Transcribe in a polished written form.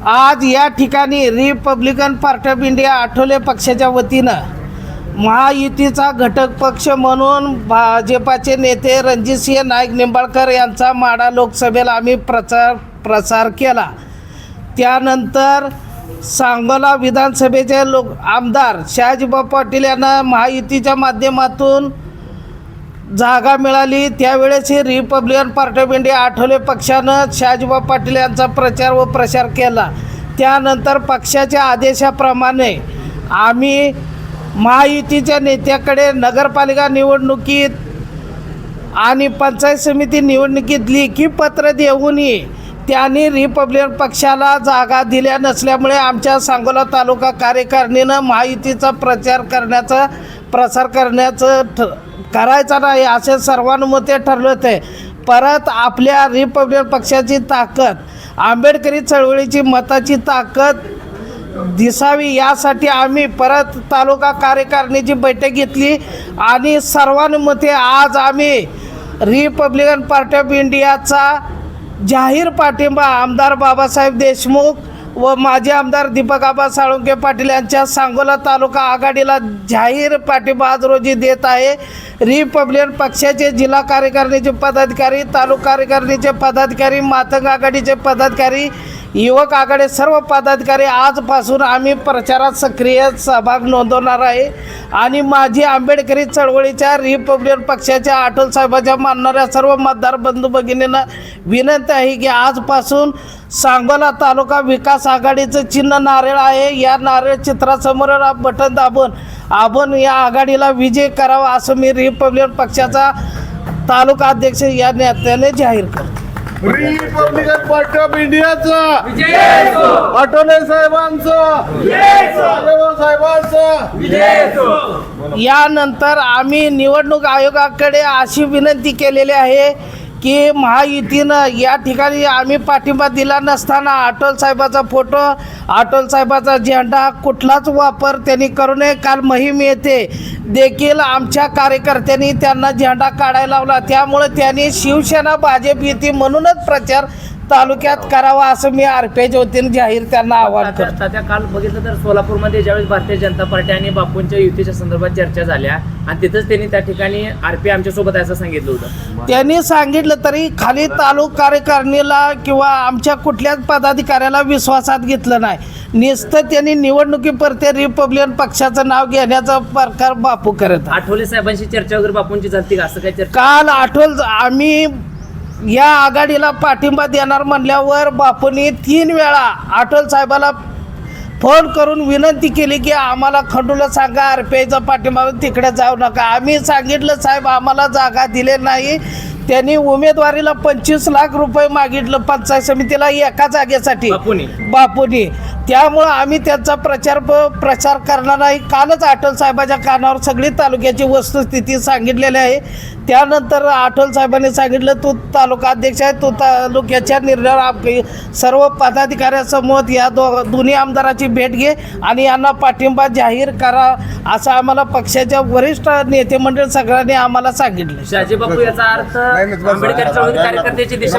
आज या ठिकाणी Republican party of India Athawale पक्षाच्या वतीनं महायुतीचा घटक पक्ष म्हणून भाजपाचे नेते रणजितसिंह नाईक निंबाळकर यांचा माढा लोकसभेला आम्ही प्रसार केला। त्यानंतर सांगोला विधानसभेचे आमदार शहाजीबाबू पाटील यांना महायुतीच्या माध्यमातून जागा मिळाली। त्यावेळेस Republican party of India Athawale पक्षानं शहाजीबाबू पाटील यांचा प्रचार व प्रसार केला। त्यानंतर पक्षाच्या आदेशाप्रमाणे आम्ही महायुतीच्या नेत्याकडे नगरपालिका निवडणुकीत आणि पंचायत समिती निवडणुकीत लेखी पत्र देऊनही त्यांनी रिपब्लिकन पक्षाला जागा दिल्या नसल्यामुळे आमच्या सांगोला तालुका कार्यकारिणीनं महायुतीचा प्रसार करायचा नाही असे सर्वानुमते ठरले होते। परत आपल्या रिपब्लिकन पक्षाची ताकद, आंबेडकरी चळवळीची मताची ताकद दिसावी यासाठी आम्ही परत तालुका कार्यकारिणीची बैठक घेतली आणि सर्वानुमते आज आम्ही रिपब्लिकन पार्टी ऑफ इंडियाचा जाहीर पाठिंबा आमदार बाबासाहेब देशमुख व माजी आमदार दीपक आबा साळुंखे पाटील यांच्या सांगोला तालुका आघाडीला जाहीर पाठिंबा आज रोजी देत आहे। रिपब्लिकन पक्षाचे जिल्हा कार्यकारिणीचे पदाधिकारी, तालुका कार्यकारिणीचे पदाधिकारी, मातंग आघाडीचे पदाधिकारी, युवक आघाडी सर्व पदाधिकारी आजपासून आम्ही प्रचारात सक्रिय सहभाग नोंदवणार आहे आणि माजी आंबेडकरी चळवळीच्या रिपब्लिकन पक्षाच्या आठवले साहेबांच्या मानणाऱ्या सर्व मतदार बंधू भगिनींना विनंती आहे की आजपासून सांगोला तालुका विकास आघाडीचं चिन्ह नारळ आहे। या नारळ चित्रासमोर बटन दाबून या आघाडीला विजय करावा असं मी रिपब्लिकन पक्षाचा तालुका अध्यक्ष या नात्याने जाहीर करतो। रिपब्लिकन पार्टी ऑफ इंडियाचा आठवले साहेबांचा यानंतर आम्ही निवडणूक आयोगाकडे अशी विनंती केलेली आहे की महायुतीनं या ठिकाणी आम्ही पाठिंबा दिला नसताना आठवले साहेबाचा फोटो, आठवले साहेबाचा झेंडा कुठलाच वापर त्यांनी करू नये। काल मोहीम येथे देखील आमच्या कार्यकर्त्यांनी त्यांना झेंडा काढायला लावला, त्यामुळे त्यांनी शिवसेना भाजप युती म्हणूनच प्रचार तालुक्यात करावा असं मी आरपीआयच्या वतीने जाहीर त्यांना आवाहन करतो। त्या काल बघितलं तर सोलापूरमध्ये ज्यावेळेस भारतीय जनता पार्टी आणि बापूंच्या युतीच्या संदर्भात चर्चा झाल्या आणि तिथंच त्यांनी त्या ठिकाणी आरपीआय आमच्यासोबत असं सांगितलं होतं। त्यांनी सांगितलं तरी खाली तालुका कार्यकारिणीला किंवा आमच्या कुठल्याच पदाधिकाऱ्याला विश्वासात घेतलं नाही। नुसतं त्यांनी निवडणुकीपुरते रिपब्लिकन पक्षाचं नाव घेण्याचा प्रकार बापू करत। आठवले साहेबांशी चर्चा वगैरे बापूंची झाली का असं काय चर्चा? काल आम्ही या आघाडीला पाठिंबा देणार म्हणल्यावर बापूंनी 3 वेळा आठवले साहेबाला फोन करून विनंती केली की आम्हाला खंडूला सांगा आरपीआयचा पाठिंबा तिकडे जाऊ नका। आम्ही सांगितलं साहेब आम्हाला जागा दिले नाही। त्यांनी उमेदवारीला 25 लाख रुपये मागितलं पंचायत समितीला एका जागेसाठी बापूंनी। त्यामुळं आम्ही त्यांचा प्रचार करणार नाही। कालच आठवले साहेबाच्या कानावर सगळी तालुक्याची वस्तुस्थिती सांगितलेली आहे। त्यानंतर आठवले साहेबांनी सांगितलं तू तालुका अध्यक्ष आहे, तू तालुक्याच्या निर्णयावर सर्व पदाधिकाऱ्यांसमोर या दोन्ही आमदाराची भेट घे आणि यांना पाठिंबा जाहीर करा असं आम्हाला पक्षाच्या वरिष्ठ नेते मंडळ सगळ्यांनी आम्हाला सांगितलं। शहाजी बापू याचा अर्थ आंबेडकर चळवळी कार्यकर्त्याची दिशा